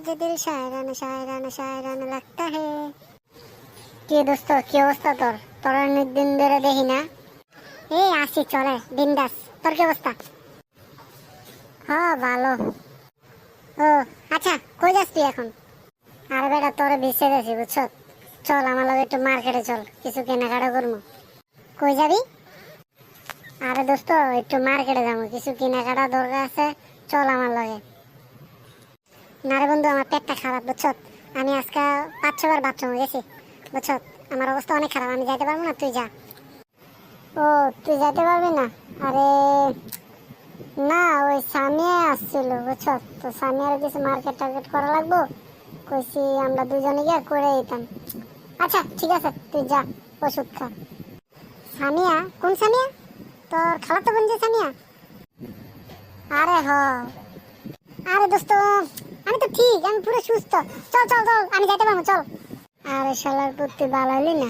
आज दिल शायराना शायराना शायराना लगता है। কি দোস্ত, কি অবস্থা তোর? তোর অনেক দিন ধরে দেখি না। এই আসি, চলে বিন্দাস। তোর কি অবস্থা? হ্যাঁ ভালো। ও আচ্ছা, কই যাস তুই এখন? আরে বেটা, তোরে বিছে গেছি বুঝছ। চল আমার লগে একটু মার্কেটে চল, কিছু কেনাকাটা করবো। কই যাবি? আরে দোস্ত, একটু মার্কেটে যাবো, কিছু কেনাকাটা দরকার আছে। চল আমার লগে। না রে বন্ধু, আমার পেটটা খারাপ বুঝছ। আমি আজকে 5-6 বার বাথরুমে গেছি বুঝছ। আমার অবস্থা অনেক খারাপ, আমি যাইতে পারবো না, তুই যা। ও, তুই যাইতে পারবি না? আরে না, ওই সামিয়া আসছিল বুঝছ। তো সামিয়ার কিছু মার্কেট টার্গেট করা লাগবো, কইছি আমরা দুজনে গিয়ে করে দিতাম। আচ্ছা ঠিক আছে, তুই যা, ওষুধ খা। সামিয়া? কোন সামিয়া? তোর খালাতো বোন যে সামিয়া? আরে হ। আরে দোস্ত, আমি তো ঠিক, আমি পুরো সুস্থ। চল চল চল, আমি যাইতে পারবো, চল। আরে শালার পুত্তি ভালো হইলি না।